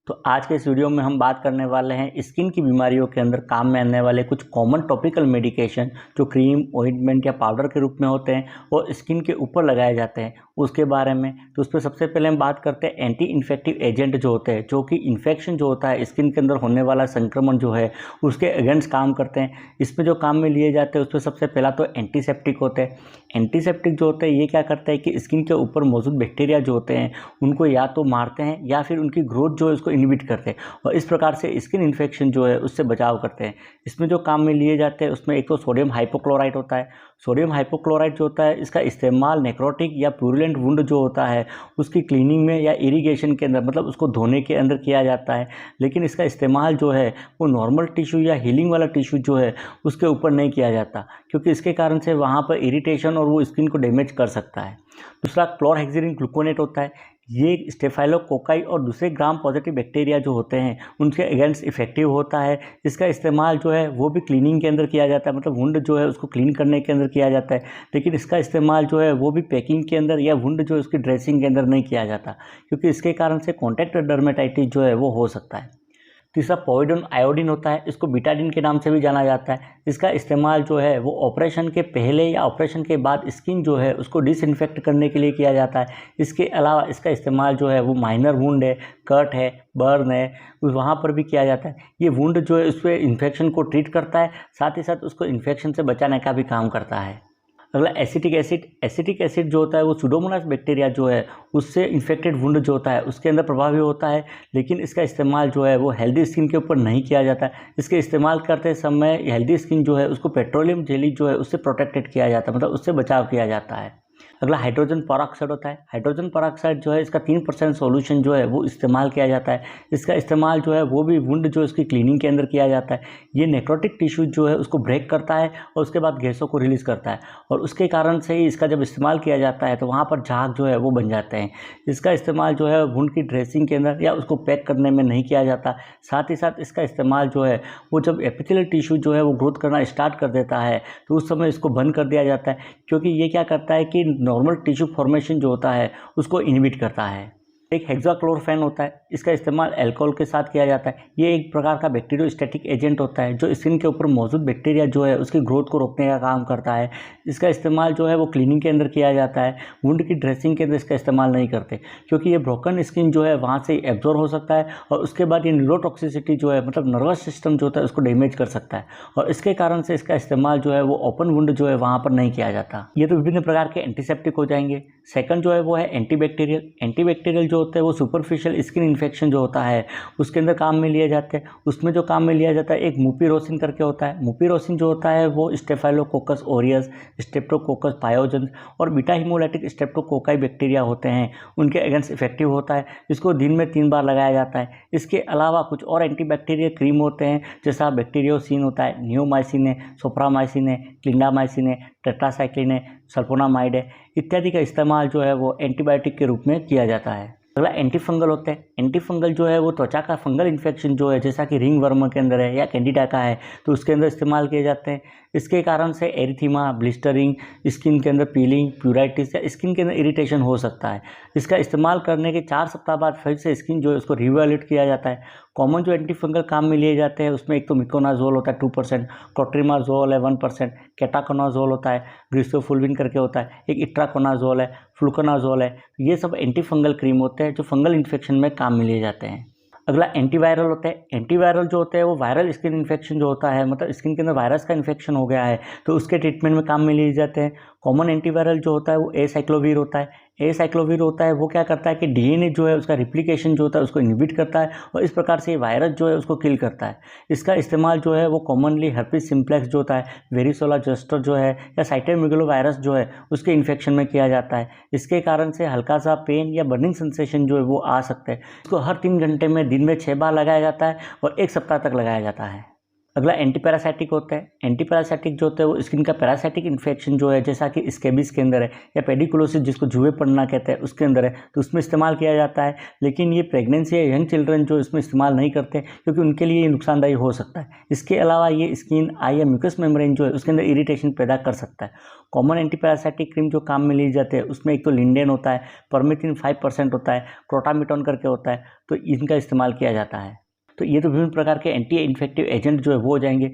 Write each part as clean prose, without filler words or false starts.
तो आज के इस वीडियो में हम बात करने वाले हैं स्किन की बीमारियों के अंदर काम में आने वाले कुछ कॉमन टॉपिकल मेडिकेशन जो क्रीम, ऑइंटमेंट या पाउडर के रूप में होते हैं और स्किन के ऊपर लगाए जाते हैं उसके बारे में। तो उस पर सबसे पहले हम बात करते हैं एंटी इन्फेक्टिव एजेंट जो होते हैं, जो कि इन्फेक्शन जो होता है स्किन के अंदर होने वाला संक्रमण जो है उसके अगेंस्ट काम करते हैं। इसमें जो काम में लिए जाते हैं उसमें सबसे पहला तो एंटीसेप्टिक होते हैं। एंटीसेप्टिक जो होते हैं ये क्या करते हैं कि स्किन के ऊपर मौजूद बैक्टीरिया जो होते हैं उनको या तो मारते हैं या फिर उनकी ग्रोथ जो है उसको इनहिबिट करते हैं और इस प्रकार से स्किन इन्फेक्शन जो है उससे बचाव करते हैं। इसमें जो काम में लिए जाते हैं उसमें एक तो सोडियम हाइपोक्लोराइट होता है। सोडियम हाइपोक्लोराइट जो होता है इसका इस्तेमाल नेक्रोटिक या प्यूरुलेंट वुंड जो होता है उसकी क्लीनिंग में या इरिगेशन के अंदर, मतलब उसको धोने के अंदर किया जाता है। लेकिन इसका इस्तेमाल जो है वो नॉर्मल टिश्यू या हीलिंग वाला टिश्यू जो है उसके ऊपर नहीं किया जाता, क्योंकि इसके कारण से वहाँ पर इरिटेशन और वो स्किन को डैमेज कर सकता है। दूसरा क्लोरहेक्सिडिन ग्लूकोनेट होता है। ये स्टेफाइलोकोकाई और दूसरे ग्राम पॉजिटिव बैक्टीरिया जो होते हैं उनके अगेंस्ट इफेक्टिव होता है। इसका इस्तेमाल जो है वो भी क्लीनिंग के अंदर किया जाता है, मतलब वुंड जो है उसको क्लीन करने के अंदर किया जाता है। लेकिन इसका इस्तेमाल जो है वो भी पैकिंग के अंदर या वुंड जो है उसकी ड्रेसिंग के अंदर नहीं किया जाता, क्योंकि इसके कारण से कॉन्टैक्ट डर्मेटाइटिस जो है वो हो सकता है। तीसरा पोविडोन आयोडीन होता है, इसको बीटाडिन के नाम से भी जाना जाता है। इसका इस्तेमाल जो है वो ऑपरेशन के पहले या ऑपरेशन के बाद स्किन जो है उसको डिसइंफेक्ट करने के लिए किया जाता है। इसके अलावा इसका इस्तेमाल जो है वो माइनर वुंड है, कट है, बर्न है, वहाँ पर भी किया जाता है। ये वुंड जो है उस पर इन्फेक्शन को ट्रीट करता है, साथ ही साथ उसको इन्फेक्शन से बचाने का भी काम करता है। अगला एसिटिक एसिड। एसिटिक एसिड जो होता है वो सुडोमोनास बैक्टीरिया जो है उससे इन्फेक्टेड वुंड जो होता है उसके अंदर प्रभावी होता है। लेकिन इसका इस्तेमाल जो है वो हेल्दी स्किन के ऊपर नहीं किया जाता। इसके इस्तेमाल करते समय हेल्दी स्किन जो है उसको पेट्रोलियम जेली जो है उससे प्रोटेक्टेड किया जाता है, मतलब उससे बचाव किया जाता है। अगला हाइड्रोजन पेरोक्साइड होता है। हाइड्रोजन पेरोक्साइड जो है इसका 3% सॉल्यूशन जो है वो इस्तेमाल किया जाता है। इसका इस्तेमाल जो है वो भी वुंड जो इसकी क्लीनिंग के अंदर किया जाता है। ये नेक्रोटिक टिश्यू जो है उसको ब्रेक करता है और उसके बाद गैसों को रिलीज़ करता है और उसके कारण से ही इसका जब इस्तेमाल किया जाता है तो वहाँ पर झाग जो है वो बन जाते हैं। इसका इस्तेमाल जो है वुंड की ड्रेसिंग के अंदर या उसको पैक करने में नहीं किया जाता। साथ ही साथ इसका इस्तेमाल जो है वो जब एपिथेलियल टिश्यू जो है वो ग्रोथ करना स्टार्ट कर देता है तो उस समय इसको बंद कर दिया जाता है, क्योंकि ये क्या करता है कि नॉर्मल टिश्यू फॉर्मेशन जो होता है उसको इनहिबिट करता है। एक हेक्साक्लोरोफेन होता है, इसका इस्तेमाल अल्कोहल के साथ किया जाता है। ये एक प्रकार का बैक्टीरियोस्टैटिक एजेंट होता है जो स्किन के ऊपर मौजूद बैक्टीरिया जो है उसकी ग्रोथ को रोकने का काम करता है। इसका इस्तेमाल जो है वो क्लीनिंग के अंदर किया जाता है, वुंड की ड्रेसिंग के अंदर इसका इस्तेमाल नहीं करते, क्योंकि ये ब्रोकन स्किन जो है वहाँ से एब्जॉर्ब हो सकता है और उसके बाद ये न्यूरोटॉक्सिसिटी जो है, मतलब नर्वस सिस्टम जो होता है उसको डैमेज कर सकता है और इसके कारण से इसका इस्तेमाल जो है वो ओपन वुंड जो है वहाँ पर नहीं किया जाता। ये तो विभिन्न प्रकार के एंटीसेप्टिक हो जाएंगे। सेकंड जो है वो है एंटीबैक्टीरियल। एंटीबैक्टीरियल जो होते हैं वो सुपरफिशियल स्किन इन्फेक्शन जो होता है उसके अंदर काम में लिए जाते हैं। उसमें जो काम में लिया जाता है एक मुपीरोसिन करके होता है। मुपीरोसिन जो होता है वो स्टेफाइलोकोकस ओरियस, स्ट्रेप्टोकोकस पायोजेंस और बीटा हिमोलाइटिक स्ट्रेप्टोकोकाई बैक्टीरिया होते हैं उनके अगेंस्ट इफेक्टिव होता है। इसको दिन में 3 बार लगाया जाता है। इसके अलावा कुछ और एंटीबैक्टीरियल क्रीम होते हैं, जैसा बैक्टीरियोसिन होता है, नियोमाइसिन है, सोप्रामाइसिन है, क्लिंडामाइसिन है, टेट्रासाइक्लिन है, सल्फोनामाइड है इत्यादि का इस्तेमाल जो है वो एंटीबायोटिक के रूप में किया जाता है। अगला एंटीफंगल होते हैं। एंटीफंगल जो है वो त्वचा का फंगल इन्फेक्शन जो है, जैसा कि रिंग वर्म के अंदर है या कैंडिडा का है, तो उसके अंदर इस्तेमाल किए जाते हैं। इसके कारण से एरिथीमा, ब्लिस्टरिंग, स्किन के अंदर पीलिंग, प्यूराइटिस या स्किन के अंदर इरिटेशन हो सकता है। इसका इस्तेमाल करने के 4 सप्ताह बाद फिर से स्किन जो है उसको रिवैल्यूएट किया जाता है। कॉमन जो एंटीफंगल काम में लिए जाते हैं उसमें एक तो मिकोनाजोल होता है 2%, क्लोट्रिमाजोल है 1%, केटाकोनाजोल होता है, ग्लिसोफुल्विन करके होता है, एक इट्राकोनाजोल है, फ्लूकोनाजोल है। ये सब एंटीफंगल क्रीम होते हैं जो फंगल इन्फेक्शन में काम में लिए जाते हैं। अगला एंटीवायरल होता है। एंटीवायरल जो होते हैं वो वायरल स्किन इन्फेक्शन जो होता है, मतलब स्किन के अंदर वायरस का इन्फेक्शन हो गया है तो उसके ट्रीटमेंट में काम में लिए जाते हैं। कॉमन एंटीवायरल जो होता है वो एसाइक्लोवीर होता है। एसाइक्लोवीर होता है वो क्या करता है कि डीएनए जो है उसका रिप्लिकेशन जो होता है उसको इनहिबिट करता है और इस प्रकार से वायरस जो है उसको किल करता है। इसका इस्तेमाल जो है वो कॉमनली हर्पिस सिम्प्लेक्स जो होता है, वेरिसोला जोस्टर जो है या साइटोमेगालोवायरस जो है उसके इन्फेक्शन में किया जाता है। इसके कारण से हल्का सा पेन या बर्निंग सेंसेशन जो है वो आ सकता है। इसको हर 3 घंटे में दिन में 6 बार लगाया जाता है और 1 सप्ताह तक लगाया जाता है। अगला एंटीपैरासाइटिक होता है। एंटीपैरासाइटिक जो होता है वो स्किन का पैरासाइटिक इन्फेक्शन जो है, जैसा कि स्कैबिस के अंदर है या पेडिकुलोसिस जिसको जुए पड़ना कहते हैं उसके अंदर है, तो उसमें इस्तेमाल किया जाता है। लेकिन ये प्रेगनेंसी या यंग चिल्ड्रन जो इसमें इस्तेमाल नहीं करते क्योंकि उनके लिए ये नुकसानदायी हो सकता है। इसके अलावा ये स्किन, आई या म्यूकस मेम्ब्रेन जो है उसके अंदर इरिटेशन पैदा कर सकता है। कॉमन एंटीपैरासाइटिक क्रीम जो काम में ली जाते हैं उसमें एक तो लिंडेन होता है, परमेथिन 5% होता है, क्रोटामिटोन करके होता है, तो इनका इस्तेमाल किया जाता है। तो ये तो विभिन्न प्रकार के एंटी इन्फेक्टिव एजेंट जो है वो हो जाएंगे।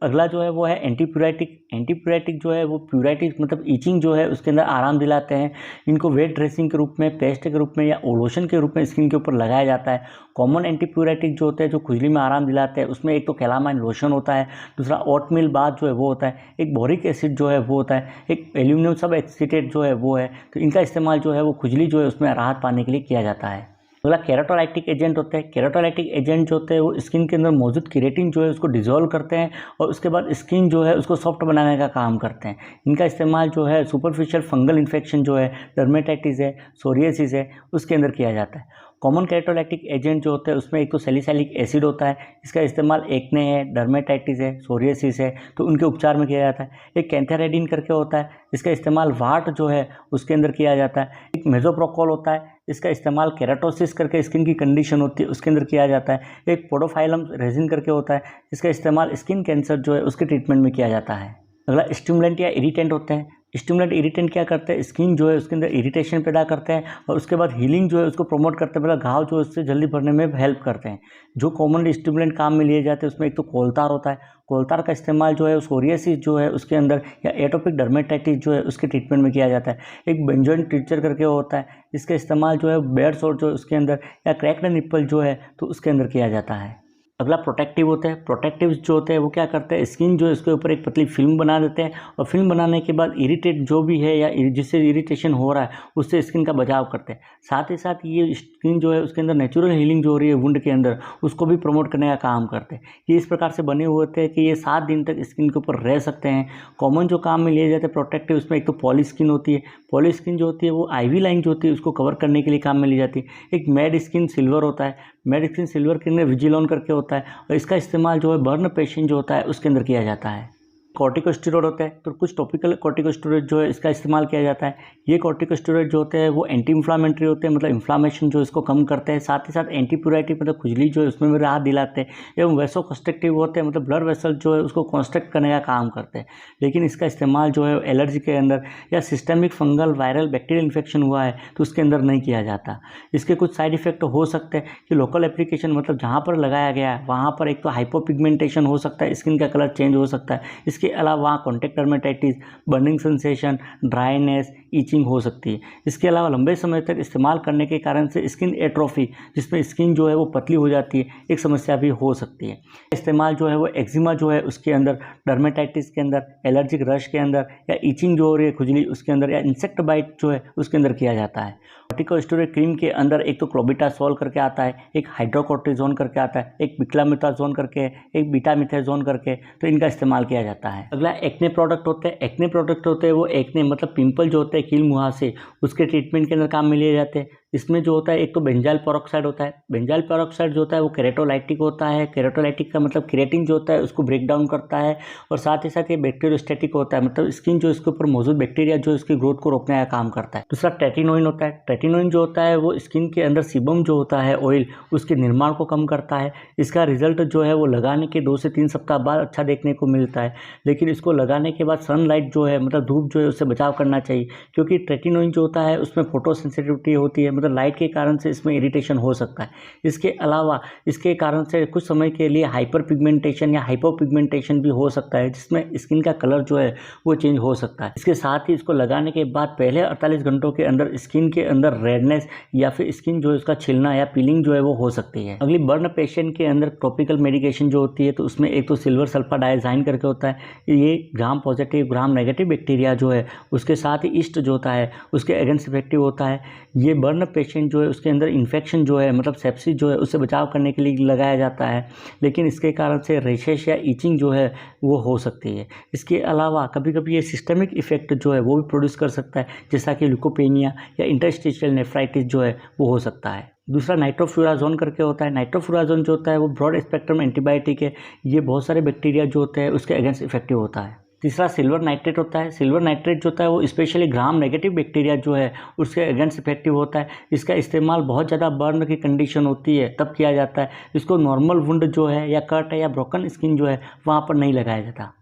अगला जो है वो है एंटीप्यूराइटिक। एंटीप्यूराइटिक जो है वो प्यूराइटिक मतलब ईचिंग जो है उसके अंदर आराम दिलाते हैं। इनको वेट ड्रेसिंग के रूप में, पेस्ट के रूप में या लोशन के रूप में स्किन के ऊपर लगाया जाता है। कॉमन एंटीप्यूराइटिक जो होते हैं जो खुजली में आराम दिलाते हैं उसमें एक तो कैलामाइन लोशन होता है, दूसरा ओटमील बाथ जो है वो होता है, एक बोरिक एसिड जो है वो होता है, एक एल्यूमिनियम सब एसिटेट जो है वो है। तो इनका इस्तेमाल जो है वो खुजली जो है उसमें राहत पाने के लिए किया जाता है। अगला केराटोलाइटिक एजेंट होते हैं। केराटोलाइटिक एजेंट जो होते हैं वो स्किन के अंदर मौजूद केराटिन जो है उसको डिसॉल्व करते हैं और उसके बाद स्किन जो है उसको सॉफ्ट बनाने का काम करते हैं। इनका इस्तेमाल जो है सुपरफिशियल फंगल इन्फेक्शन जो है, डर्मेटाइटिस है, सोरियासिस है, उसके अंदर किया जाता है। कॉमन केराटोलाइटिक एजेंट जो होते हैं उसमें एक तो सैलिसाइलिक एसिड होता है, इसका इस्तेमाल एक्ने है, डर्मेटाइटिस है, सोरियासिस है, तो उनके उपचार में किया जाता है। एक कैंथेराइडिन करके होता है, इसका इस्तेमाल वाट जो है उसके अंदर किया जाता है। एक मेजोप्रोकोल होता है, इसका इस्तेमाल केराटोसिस करके स्किन की कंडीशन होती है उसके अंदर किया जाता है। एक पोडोफाइलम रेजिन करके होता है, इसका इस्तेमाल स्किन कैंसर जो है उसके ट्रीटमेंट में किया जाता है। अगला स्टिमुलेंट या इरिटेंट होते हैं। स्टिमुलेंट इरिटेंट क्या करते हैं, स्किन जो है उसके अंदर इरिटेशन पैदा करते हैं और उसके बाद हीलिंग जो है उसको प्रमोट करते हैं, मतलब घाव जो है उससे जल्दी भरने में हेल्प करते हैं। जो कॉमनली स्टिमुलेंट काम में लिए जाते हैं उसमें एक तो कोलतार होता है। कोलतार का इस्तेमाल जो है सोरियासिस जो है उसके अंदर या एटोपिक डर्मेटाइटिस जो है उसके ट्रीटमेंट में किया जाता है। एक बेंजोइन टीचर करके होता है, इसका इस्तेमाल जो है बेड सोर जो उसके अंदर या क्रैक्ड निप्पल जो है तो उसके अंदर किया जाता है। अगला प्रोटेक्टिव होता है। प्रोटेक्टिव जो होते हैं वो क्या करते हैं, स्किन जो है उसके ऊपर एक पतली फिल्म बना देते हैं और फिल्म बनाने के बाद इरिटेट जो भी है या जिससे इरिटेशन हो रहा है उससे स्किन का बचाव करते हैं। साथ ही साथ ये स्किन जो है उसके अंदर नेचुरल हीलिंग जो हो रही है वुंड के अंदर उसको भी प्रमोट करने का काम करते हैं। ये इस प्रकार से बने हुए होते हैं कि ये 7 दिन तक स्किन के ऊपर रह सकते हैं। कॉमन जो काम में लिए जाते हैं प्रोटेक्टिव, उसमें एक तो पॉली स्किन होती है। पॉली स्किन जो होती है वो आईवी लाइन जो होती है उसको कवर करने के लिए काम में ली जाती है। एक मैड स्किन सिल्वर होता है। मैड स्किन सिल्वर के अंदर विजिलॉन करके होता है और इसका इस्तेमाल जो है बर्न पेशेंट जो होता है उसके अंदर किया जाता है। कॉर्टिकोस्टेरॉइड होता है, तो कुछ टॉपिकल कॉर्टिकोस्टेरॉइड जो है इसका इस्तेमाल किया जाता है। ये कॉर्टिकोस्टेरॉइड जो होते हैं वो एंटी इन्फ्लामेटरी होते हैं, मतलब इन्फ्लामेशन जो इसको कम करते हैं। साथ ही साथ एंटीप्यूराइटिक मतलब खुजली जो है उसमें भी राहत दिलाते हैं। एवं वेसोकॉन्स्ट्रिक्टिव होते हैं, मतलब ब्लड वेसल जो है उसको कॉन्स्ट्रक्ट करने का काम करते हैं। लेकिन इसका इस्तेमाल जो है एलर्जी के अंदर या systemic fungal viral bacterial infection हुआ है तो उसके अंदर नहीं किया जाता। इसके कुछ साइड इफेक्ट हो सकते हैं कि लोकल एप्लीकेशन मतलब जहाँ पर लगाया गया है वहाँ पर एक तो हाइपोपिगमेंटेशन हो सकता है, स्किन का कलर चेंज हो सकता है। इसके अलावा वहाँ contact dermatitis, burning sensation, dryness, itching हो सकती है। इसके अलावा लंबे समय तक इस्तेमाल करने के कारण से स्किन एट्रोफी, जिसमें स्किन जो है वो पतली हो जाती है, एक समस्या भी हो सकती है। इस्तेमाल जो है वो एक्जिमा जो है उसके अंदर, डर्मेटाइटिस के अंदर, एलर्जिक रश के अंदर या ईचिंग जो हो रही है खुजली उसके अंदर या इंसेक्ट बाइट जो है उसके अंदर किया जाता है। कॉर्टिकोस्टेरॉइड क्रीम के अंदर एक तो क्लोबिटासोल करके आता है, एक हाइड्रोकोर्टिजोन करके आता है, एक बिक्लामिथाजोन करके, एक बीटामिथाजोन करके, तो इनका इस्तेमाल किया जाता है। अगला एक्ने प्रोडक्ट होते हैं। एक्ने प्रोडक्ट होते हैं वो एक्ने मतलब पिंपल जो होते हैं कील मुहासे, उसके ट्रीटमेंट के अंदर काम में लिए जाते हैं। इसमें जो होता है एक तो बेंजाइल पेरोक्साइड होता है। बेंजाइल पेरोक्साइड जो होता है वो केरेटोलाइटिक होता है। केरेटोलाइटिक का मतलब केराटिन जो होता है उसको ब्रेक डाउन करता है और साथ ही साथ ये बैक्टीरियोस्टैटिक होता है, मतलब स्किन जो इसके ऊपर मौजूद बैक्टीरिया जो इसकी ग्रोथ को रोकने का काम करता है। दूसरा ट्रेटिनोइन होता है। ट्रेटिनोइन जो होता है वो स्किन के अंदर सीबम जो होता है ऑयल, उसके निर्माण को कम करता है। इसका रिजल्ट जो है वो लगाने के 2 से 3 सप्ताह बाद अच्छा देखने को मिलता है, लेकिन इसको लगाने के बाद सनलाइट जो है मतलब धूप जो है उससे बचाव करना चाहिए, क्योंकि ट्रेटिनोइन जो होता है उसमें फोटो सेंसिटिविटी होती है, मतलब लाइट के कारण से इसमें इरिटेशन हो सकता है। इसके अलावा इसके कारण से कुछ समय के लिए हाइपर पिगमेंटेशन या हाइपोपिगमेंटेशन भी हो सकता है, जिसमें स्किन का कलर जो है वो चेंज हो सकता है। इसके साथ ही इसको लगाने के बाद पहले 48 घंटों के अंदर स्किन के अंदर रेडनेस या फिर स्किन जो है उसका छिलना या पीलिंग जो है वो हो सकती है। अगली बर्न पेशेंट के अंदर टॉपिकल मेडिकेशन जो होती है तो उसमें एक तो सिल्वर सल्फा डायजाइन करके होता है। ये gram positive gram negative bacteria जो है उसके साथ ही ईस्ट जो होता है उसके अगेंस्ट इफेक्टिव होता है। ये बर्न पेशेंट जो है उसके अंदर इन्फेक्शन जो है मतलब सेप्सिस जो है उससे बचाव करने के लिए लगाया जाता है, लेकिन इसके कारण से रेशेस या ईचिंग जो है वो हो सकती है। इसके अलावा कभी कभी ये सिस्टमिक इफेक्ट जो है वो भी प्रोड्यूस कर सकता है, जैसा कि ल्यूकोपेनिया या इंटरस्टिशियल नेफ्राइटिस जो है वो हो सकता है। दूसरा नाइट्रोफ्यूराजोन करके होता है। नाइट्रोफ्यूराजोन जो होता है वो ब्रॉड स्पेक्ट्रम एंटीबायोटिक है, ये बहुत सारे बैक्टीरिया जो होते हैं उसके अगेंस्ट इफेक्टिव होता है। तीसरा सिल्वर नाइट्रेट होता है। सिल्वर नाइट्रेट जो होता है वो स्पेशली ग्राम नेगेटिव बैक्टीरिया जो है उसके अगेंस्ट इफेक्टिव होता है। इसका इस्तेमाल बहुत ज़्यादा बर्न की कंडीशन होती है तब किया जाता है, इसको नॉर्मल वुंड जो है या कट है या ब्रोकन स्किन जो है वहाँ पर नहीं लगाया जाता।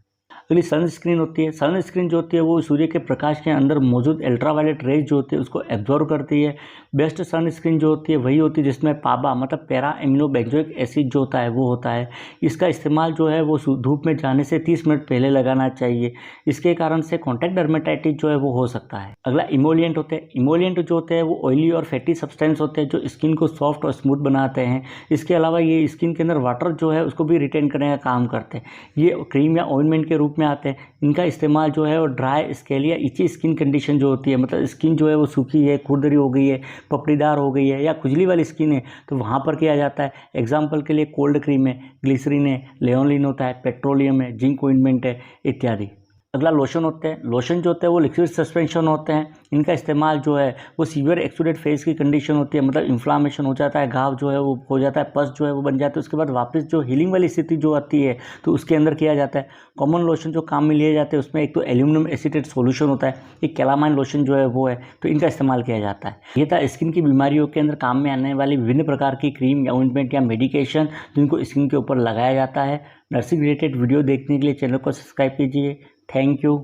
अगली सनस्क्रीन होती है। सनस्क्रीन जो होती है वो सूर्य के प्रकाश के अंदर मौजूद अल्ट्रावायलेट रेज जो होती है उसको एब्जॉर्व करती है। बेस्ट सनस्क्रीन जो होती है वही होती है जिसमें पाबा मतलब पैरा एमिनो बेंजोइक एसिड जो होता है वो होता है। इसका इस्तेमाल जो है वो धूप में जाने से 30 मिनट पहले लगाना चाहिए, इसके कारण से कॉन्टैक्ट डर्मेटाइटिस जो है वो हो सकता है। अगला इमोलिएंट होते हैं। इमोलिएंट जो होते हैं वो ऑयली और फैटी सब्सटेंस होते हैं जो स्किन को सॉफ्ट और स्मूथ बनाते हैं। इसके अलावा ये स्किन के अंदर वाटर जो है उसको भी रिटेन करने का काम करते हैं। ये क्रीम या ऑइंटमेंट के रूप में आते हैं। इनका इस्तेमाल जो है वो ड्राई स्केल या इची स्किन कंडीशन जो होती है, मतलब स्किन जो है वो सूखी है, खुरदरी हो गई है, पपड़ीदार हो गई है या खुजली वाली स्किन है तो वहाँ पर किया जाता है। एग्जाम्पल के लिए कोल्ड क्रीम है, ग्लिसरीन है, लेओलिन होता है, पेट्रोलियम है, जिंक ऑइंटमेंट है इत्यादि। अगला लोशन होते हैं। लोशन जो होते हैं वो लिक्विड सस्पेंशन होते हैं। इनका इस्तेमाल जो है वो सीवियर एक्सुडेट फेस की कंडीशन होती है, मतलब इन्फ्लामेशन हो जाता है, घाव जो है वो हो जाता है, पस जो है वो बन जाता है, उसके बाद वापस जो हीलिंग वाली स्थिति जो आती है तो उसके अंदर किया जाता है। कॉमन लोशन जो काम में लिए जाते हैं उसमें एक तो एल्यूमिनियम एसीटेट सोल्यूशन होता है, एक कैलामाइन लोशन जो है वो है, तो इनका इस्तेमाल किया जाता है। ये था स्किन की बीमारियों के अंदर काम में आने वाली विभिन्न प्रकार की क्रीम या ऑइंटमेंट या मेडिकेशन जिनको स्किन के ऊपर लगाया जाता है। नर्सिंग रिलेटेड वीडियो देखने के लिए चैनल को सब्सक्राइब कीजिए। Thank you.